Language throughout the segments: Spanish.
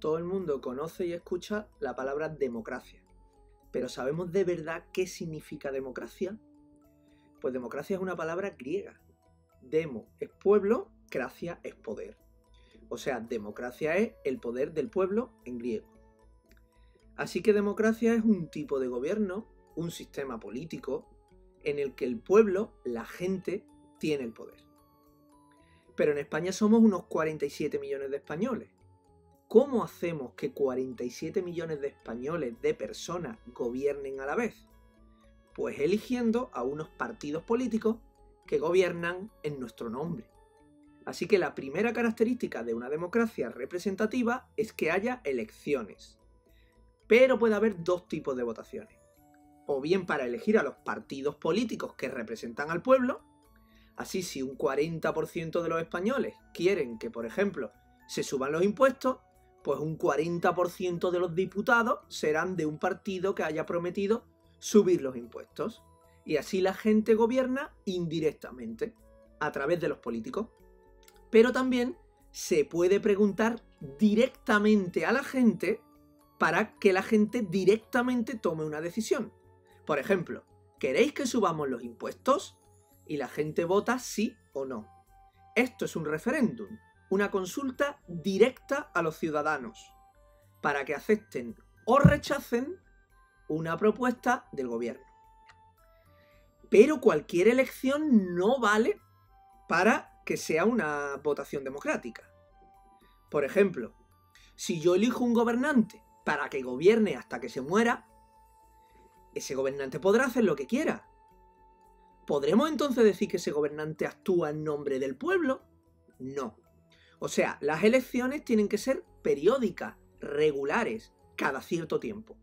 todo el mundo conoce y escucha la palabra democracia. Pero ¿sabemos de verdad qué significa democracia? Pues democracia es una palabra griega. Demo es pueblo, cracia es poder. O sea, democracia es el poder del pueblo en griego. Así que democracia es un tipo de gobierno, un sistema político, en el que el pueblo, la gente, tiene el poder. Pero en España somos unos 47 millones de españoles. ¿Cómo hacemos que 47 millones de españoles, de personas, gobiernen a la vez? Pues eligiendo a unos partidos políticos que gobiernan en nuestro nombre. Así que la primera característica de una democracia representativa es que haya elecciones. Pero puede haber dos tipos de votaciones. O bien para elegir a los partidos políticos que representan al pueblo. Así, si un 40% de los españoles quieren que, por ejemplo, se suban los impuestos, pues un 40% de los diputados serán de un partido que haya prometido subir los impuestos. Y así la gente gobierna indirectamente, a través de los políticos. Pero también se puede preguntar directamente a la gente para que la gente directamente tome una decisión. Por ejemplo, ¿queréis que subamos los impuestos? Y la gente vota sí o no. Esto es un referéndum, una consulta directa a los ciudadanos, para que acepten o rechacen una propuesta del gobierno. Pero cualquier elección no vale para que sea una votación democrática. Por ejemplo, si yo elijo un gobernante para que gobierne hasta que se muera, ese gobernante podrá hacer lo que quiera. ¿Podremos entonces decir que ese gobernante actúa en nombre del pueblo? No. O sea, las elecciones tienen que ser periódicas, regulares, cada cierto tiempo,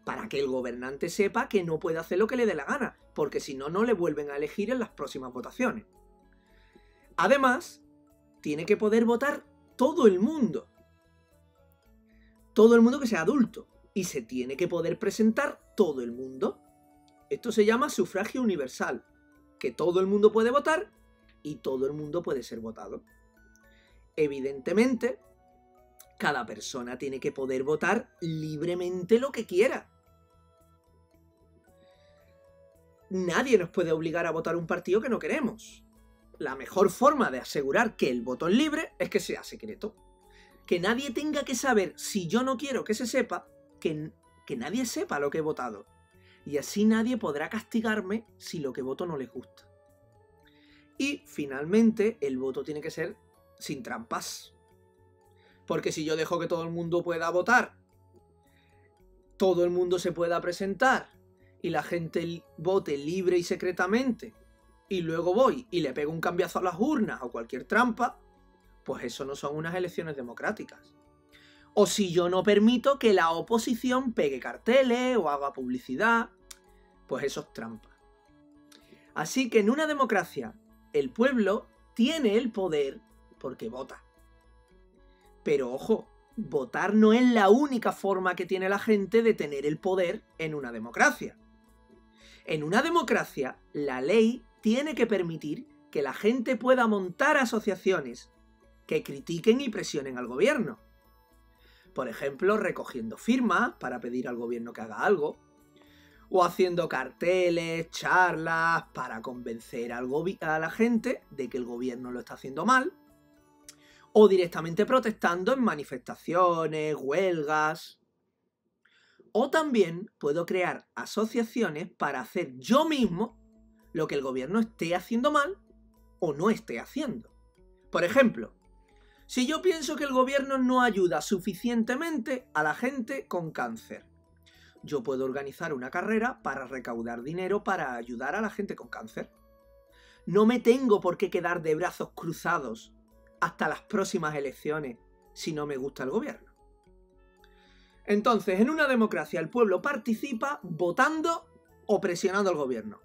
para que el gobernante sepa que no puede hacer lo que le dé la gana, porque si no, no le vuelven a elegir en las próximas votaciones. Además, tiene que poder votar todo el mundo que sea adulto, y se tiene que poder presentar todo el mundo. Esto se llama sufragio universal, que todo el mundo puede votar y todo el mundo puede ser votado. Evidentemente, cada persona tiene que poder votar libremente lo que quiera. Nadie nos puede obligar a votar un partido que no queremos. La mejor forma de asegurar que el voto es libre es que sea secreto. Que nadie tenga que saber, si yo no quiero que se sepa, que nadie sepa lo que he votado. Y así nadie podrá castigarme si lo que voto no les gusta. Y finalmente, el voto tiene que ser sin trampas. Porque si yo dejo que todo el mundo pueda votar, todo el mundo se pueda presentar y la gente vote libre y secretamente, y luego voy y le pego un cambiazo a las urnas o cualquier trampa, pues eso no son unas elecciones democráticas. O si yo no permito que la oposición pegue carteles o haga publicidad, pues eso es trampa. Así que en una democracia, el pueblo tiene el poder porque vota. Pero ojo, votar no es la única forma que tiene la gente de tener el poder en una democracia. En una democracia, la ley tiene que permitir que la gente pueda montar asociaciones que critiquen y presionen al gobierno. Por ejemplo, recogiendo firmas para pedir al gobierno que haga algo, o haciendo carteles, charlas para convencer a la gente de que el gobierno lo está haciendo mal, o directamente protestando en manifestaciones, huelgas. O también puedo crear asociaciones para hacer yo mismo lo que el gobierno esté haciendo mal o no esté haciendo. Por ejemplo, si yo pienso que el gobierno no ayuda suficientemente a la gente con cáncer, yo puedo organizar una carrera para recaudar dinero para ayudar a la gente con cáncer. No me tengo por qué quedar de brazos cruzados hasta las próximas elecciones si no me gusta el gobierno. Entonces, en una democracia el pueblo participa votando o presionando al gobierno.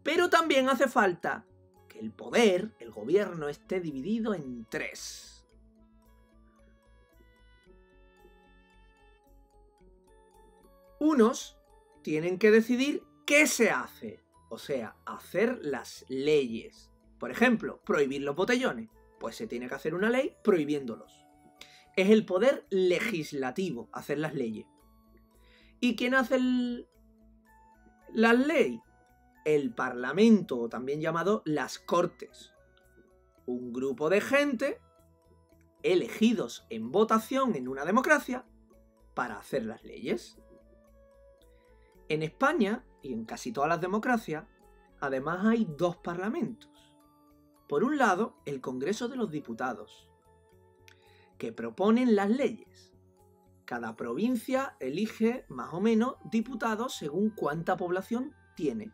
Pero también hace falta que el poder, el gobierno, esté dividido en tres. Unos tienen que decidir qué se hace, o sea, hacer las leyes. Por ejemplo, prohibir los botellones, pues se tiene que hacer una ley prohibiéndolos. es el poder legislativo, hacer las leyes. ¿Y quién hace las leyes? El Parlamento, o también llamado las Cortes. Un grupo de gente elegidos en votación en una democracia para hacer las leyes. En España, y en casi todas las democracias, además hay dos parlamentos. Por un lado, el Congreso de los Diputados, que proponen las leyes. Cada provincia elige más o menos diputados según cuánta población tiene.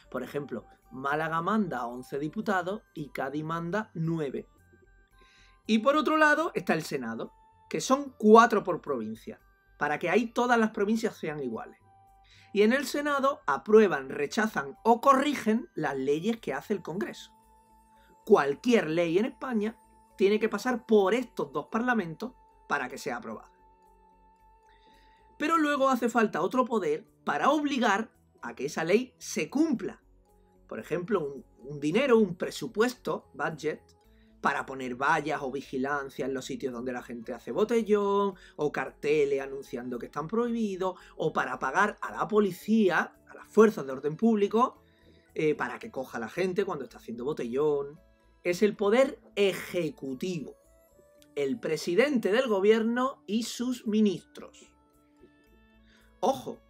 Por ejemplo, Málaga manda 11 diputados y Cádiz manda 9. Y por otro lado está el Senado, que son 4 por provincia, para que ahí todas las provincias sean iguales. Y en el Senado aprueban, rechazan o corrigen las leyes que hace el Congreso. Cualquier ley en España tiene que pasar por estos dos parlamentos para que sea aprobada. Pero luego hace falta otro poder para obligar a que esa ley se cumpla. Por ejemplo, un dinero, un presupuesto, budget, para poner vallas o vigilancia en los sitios donde la gente hace botellón, o carteles anunciando que están prohibidos, o para pagar a la policía, a las fuerzas de orden público, para que coja a la gente cuando está haciendo botellón. Es el poder ejecutivo, el presidente del gobierno y sus ministros. Ojo,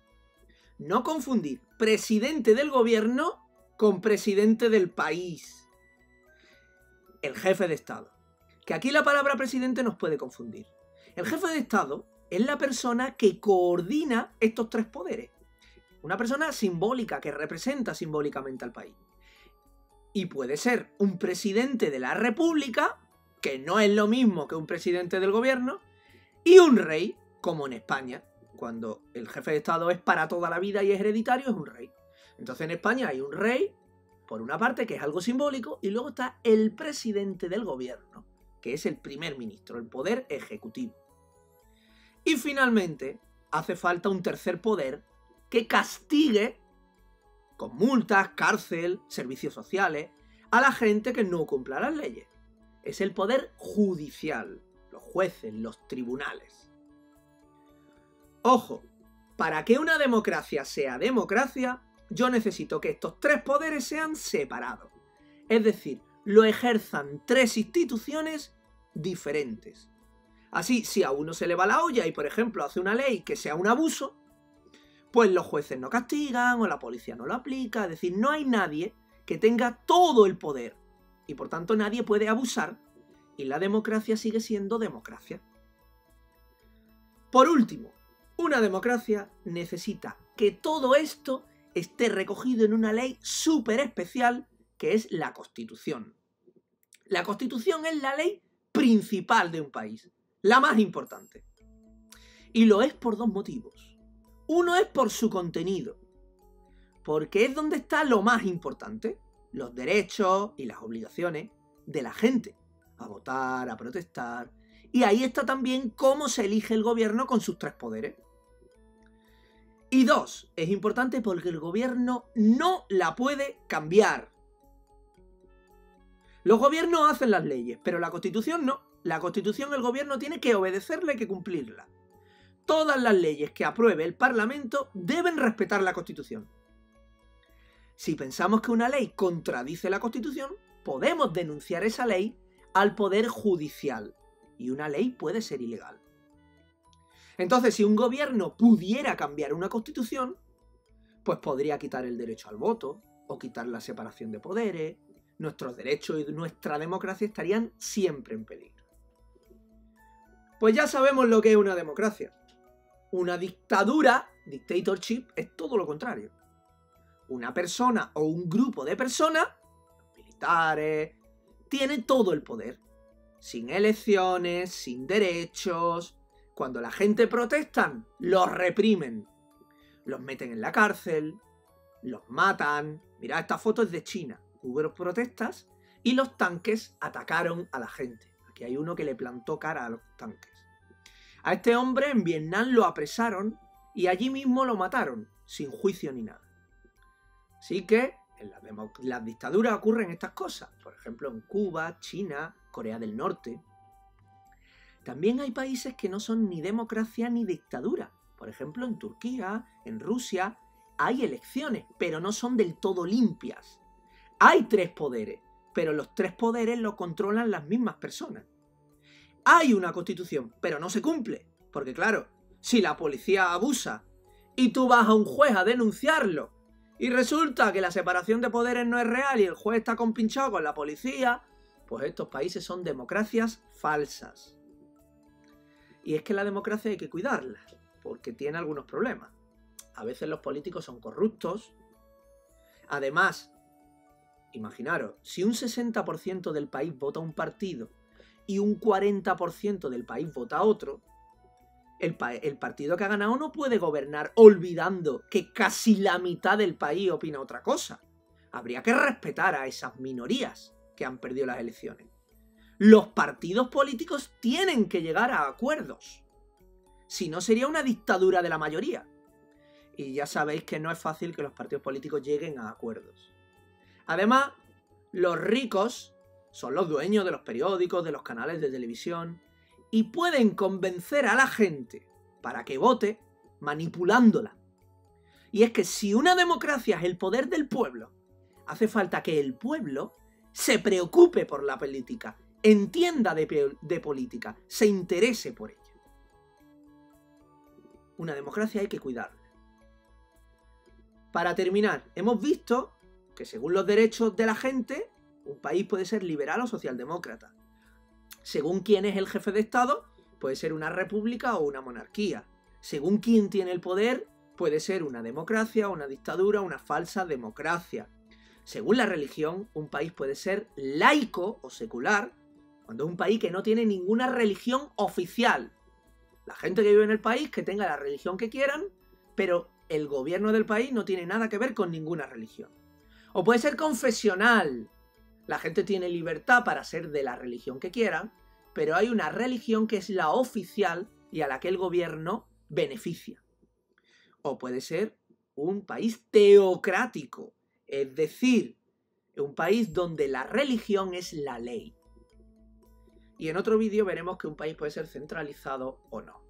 no confundir presidente del gobierno con presidente del país. El jefe de Estado. Que aquí la palabra presidente nos puede confundir. El jefe de Estado es la persona que coordina estos tres poderes. Una persona simbólica que representa simbólicamente al país. Y puede ser un presidente de la República, que no es lo mismo que un presidente del gobierno, y un rey, como en España, cuando el jefe de Estado es para toda la vida y es hereditario, es un rey. Entonces en España hay un rey, por una parte, que es algo simbólico, y luego está el presidente del gobierno, que es el primer ministro, el poder ejecutivo. Y finalmente, hace falta un tercer poder que castigue, con multas, cárcel, servicios sociales, a la gente que no cumpla las leyes. Es el poder judicial, los jueces, los tribunales. Ojo, para que una democracia sea democracia, yo necesito que estos tres poderes sean separados. Es decir, lo ejerzan tres instituciones diferentes. Así, si a uno se le va la olla y, por ejemplo, hace una ley que sea un abuso, pues los jueces no castigan o la policía no lo aplica. Es decir, no hay nadie que tenga todo el poder y, por tanto, nadie puede abusar y la democracia sigue siendo democracia. Por último, una democracia necesita que todo esto esté recogido en una ley súper especial que es la Constitución. La Constitución es la ley principal de un país, la más importante. Y lo es por dos motivos. Uno es por su contenido, porque es donde está lo más importante, los derechos y las obligaciones de la gente, a votar, a protestar. Y ahí está también cómo se elige el gobierno con sus tres poderes. Y dos, es importante porque el gobierno no la puede cambiar. Los gobiernos hacen las leyes, pero la Constitución no. La Constitución el gobierno tiene que obedecerla y que cumplirla. Todas las leyes que apruebe el Parlamento deben respetar la Constitución. Si pensamos que una ley contradice la Constitución, podemos denunciar esa ley al Poder Judicial. Y una ley puede ser ilegal. Entonces, si un gobierno pudiera cambiar una Constitución, pues podría quitar el derecho al voto, o quitar la separación de poderes. Nuestros derechos y nuestra democracia estarían siempre en peligro. Pues ya sabemos lo que es una democracia. Una dictadura, dictatorship, es todo lo contrario. Una persona o un grupo de personas, militares, tiene todo el poder. Sin elecciones, sin derechos. Cuando la gente protesta, los reprimen. Los meten en la cárcel, los matan. Mirad, esta foto es de China. Hubo protestas y los tanques atacaron a la gente. Aquí hay uno que le plantó cara a los tanques. A este hombre en Vietnam lo apresaron y allí mismo lo mataron, sin juicio ni nada. Así que en las dictaduras ocurren estas cosas. Por ejemplo, en Cuba, China, Corea del Norte. También hay países que no son ni democracia ni dictadura. Por ejemplo, en Turquía, en Rusia, hay elecciones, pero no son del todo limpias. Hay 3 poderes, pero los 3 poderes lo controlan las mismas personas. Hay una constitución, pero no se cumple. Porque claro, si la policía abusa y tú vas a un juez a denunciarlo y resulta que la separación de poderes no es real y el juez está compinchado con la policía, pues estos países son democracias falsas. Y es que la democracia hay que cuidarla, porque tiene algunos problemas. A veces los políticos son corruptos. Además, imaginaros, si un 60% del país vota a un partido y un 40% del país vota a otro, el partido que ha ganado no puede gobernar olvidando que casi la mitad del país opina otra cosa. Habría que respetar a esas minorías que han perdido las elecciones. Los partidos políticos tienen que llegar a acuerdos. Si no, sería una dictadura de la mayoría. Y ya sabéis que no es fácil que los partidos políticos lleguen a acuerdos. Además, los ricos son los dueños de los periódicos, de los canales de televisión, y pueden convencer a la gente para que vote manipulándola. Y es que si una democracia es el poder del pueblo, hace falta que el pueblo se preocupe por la política, entienda de política, se interese por ella. Una democracia hay que cuidarla. Para terminar, hemos visto que según los derechos de la gente, un país puede ser liberal o socialdemócrata. Según quién es el jefe de Estado, puede ser una república o una monarquía. Según quién tiene el poder, puede ser una democracia, una dictadura, una falsa democracia. Según la religión, un país puede ser laico o secular, cuando es un país que no tiene ninguna religión oficial. La gente que vive en el país que tenga la religión que quieran, pero el gobierno del país no tiene nada que ver con ninguna religión. O puede ser confesional. La gente tiene libertad para ser de la religión que quieran, pero hay una religión que es la oficial y a la que el gobierno beneficia. O puede ser un país teocrático, es decir, un país donde la religión es la ley. Y en otro vídeo veremos que un país puede ser centralizado o no.